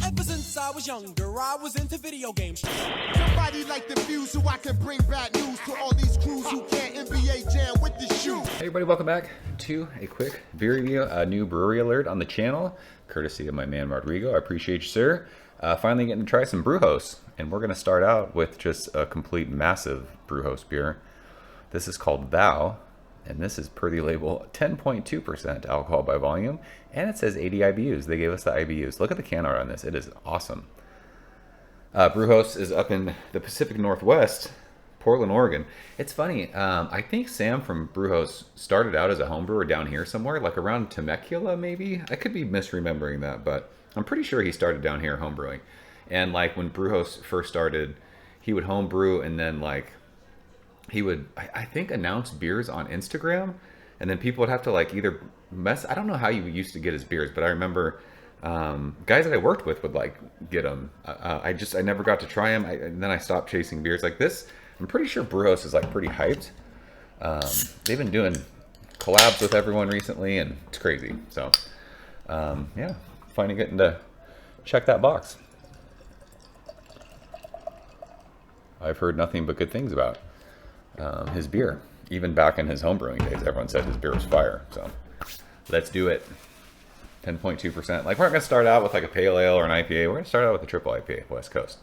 Ever since I was younger, I was into video games. Somebody like the Fuse so I can bring bad news to all these crews who can't NBA jam with the shoe. Hey everybody, welcome back to a quick beer review, a new brewery alert on the channel, courtesy of my man Rodrigo. I appreciate you, sir. Finally getting to try some Brujos, and we're going to start out with just a complete massive Brujos beer. This is called Thou, and this is per the label 10.2% alcohol by volume, and it says 80 IBUs. They gave us the IBUs. Look at the can art on this. It is awesome. Brujos is up in the Pacific Northwest, Portland, Oregon. It's funny, I think Sam from Brujos started out as a home brewer down here somewhere, like around Temecula maybe? I could be misremembering that, but I'm pretty sure he started down here home brewing. And like when Brujos first started, he would home brew and then like he would, I think, announce beers on Instagram, and then people would have to like either I don't know how you used to get his beers, but I remember guys that I worked with would like get them. I never got to try them, and then I stopped chasing beers like this. I'm pretty sure Brujos is like pretty hyped. They've been doing collabs with everyone recently, and it's crazy. So yeah, finally getting to check that box. I've heard nothing but good things about his beer. Even back in his homebrewing days, everyone said his beer was fire. So let's do it. 10.2%. Like, we're not going to start out with like a pale ale or an IPA. We're going to start out with a triple IPA, West Coast.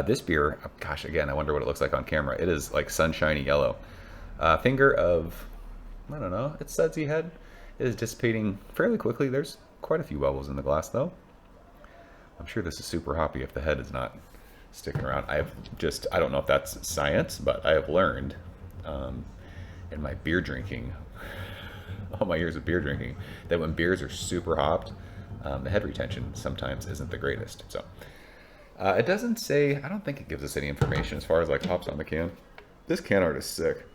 This beer, gosh, again, I wonder what it looks like on camera. It is like sunshiny yellow. Finger of, I don't know, it's sudsy head. It is dissipating fairly quickly. There's quite a few bubbles in the glass, though. I'm sure this is super hoppy if the head is not sticking around. I don't know if that's science, but I have learned in my beer drinking, all my years of beer drinking, that when beers are super hopped, the head retention sometimes isn't the greatest. So it doesn't say, I don't think it gives us any information as far as like hops on the can. This can art is sick.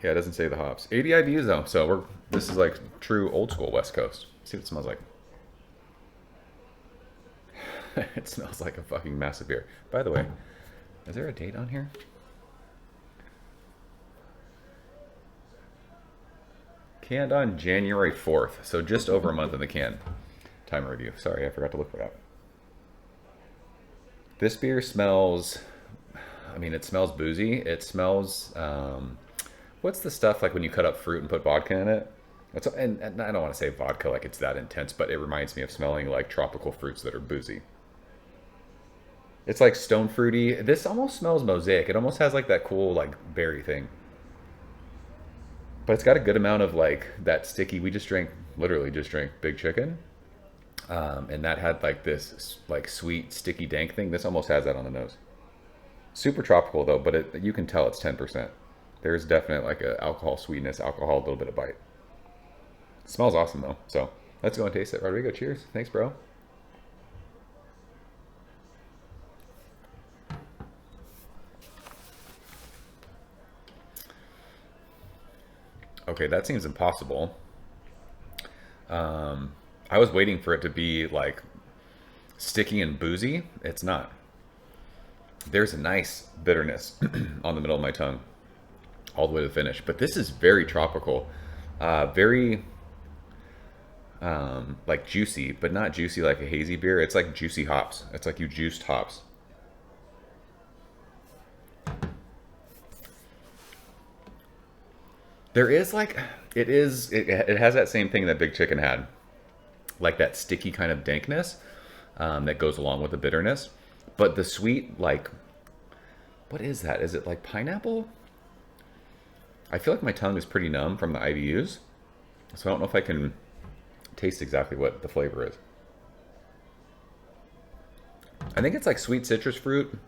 Yeah, it doesn't say the hops. 80 IBUs though, so this is like true old school West Coast. Let's see what it smells like. It smells like a fucking massive beer. By the way, is there a date on here? Canned on January 4th, so just over a month in the can. Time review. Sorry, I forgot to look for that. This beer smells, I mean, it smells boozy. It smells, what's the stuff like when you cut up fruit and put vodka in it? And I don't want to say vodka like it's that intense, but it reminds me of smelling like tropical fruits that are boozy. It's like stone fruity. This almost smells mosaic. It almost has like that cool like berry thing. But it's got a good amount of like that sticky. We literally just drank Big Chicken. And that had like this like sweet, sticky, dank thing. This almost has that on the nose. Super tropical though, but you can tell it's 10%. There's definite like a alcohol sweetness, a little bit of bite. It smells awesome though. So let's go and taste it. Rodrigo, cheers. Thanks, bro. Okay, that seems impossible. I was waiting for it to be like sticky and boozy. It's not. There's a nice bitterness on the middle of my tongue all the way to the finish. But this is very tropical. Very like juicy, but not juicy like a hazy beer. It's like juicy hops. It's like you juiced hops. There is like, it has that same thing that Big Chicken had. Like that sticky kind of dankness that goes along with the bitterness. But the sweet, like, what is that? Is it like pineapple? I feel like my tongue is pretty numb from the IBUs. So I don't know if I can taste exactly what the flavor is. I think it's like sweet citrus fruit.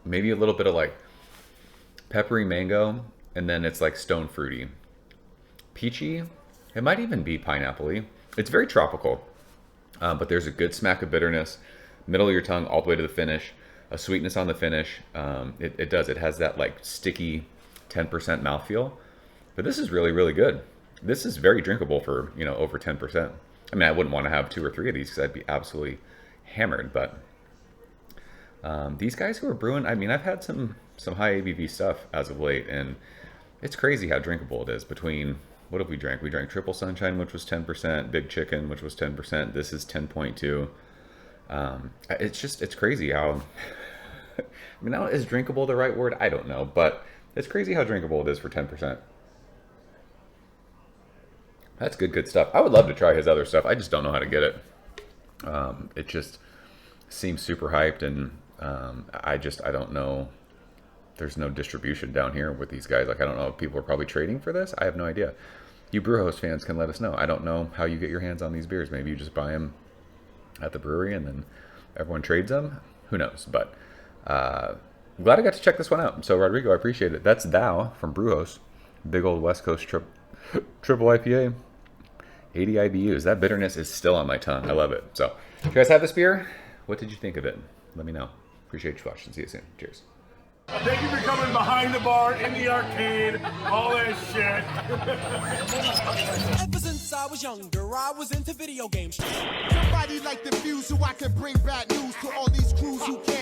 Maybe a little bit of like peppery mango. And then it's like stone fruity. Peachy. It might even be pineapple-y. It's very tropical. But there's a good smack of bitterness. Middle of your tongue all the way to the finish. A sweetness on the finish. It does. It has that like sticky 10% mouthfeel. But this is really, really good. This is very drinkable for, over 10%. I mean, I wouldn't want to have 2 or 3 of these because I'd be absolutely hammered. But these guys who are brewing, I mean, I've had some high ABV stuff as of late, and it's crazy how drinkable it is. Between, what have we drank? We drank Triple Sunshine, which was 10%, Big Chicken, which was 10%. This is 10.2. It's crazy how, I mean, now is drinkable the right word? I don't know, but it's crazy how drinkable it is for 10%. That's good stuff. I would love to try his other stuff. I just don't know how to get it. It just seems super hyped, and I don't know. There's no distribution down here with these guys. Like, I don't know if people are probably trading for this. I have no idea. You Brujos fans can let us know. I don't know how you get your hands on these beers. Maybe you just buy them at the brewery and then everyone trades them. Who knows? But I'm glad I got to check this one out. So, Rodrigo, I appreciate it. That's Thou from Brujos. Big old West Coast triple IPA. 80 IBUs. That bitterness is still on my tongue. I love it. So, if you guys have this beer, what did you think of it? Let me know. Appreciate you watching. See you soon. Cheers. Thank you for coming behind the bar, in the arcade, all that shit. Ever since I was younger, I was into video games. Somebody like the Fuse so I can bring bad news to all these crews who can't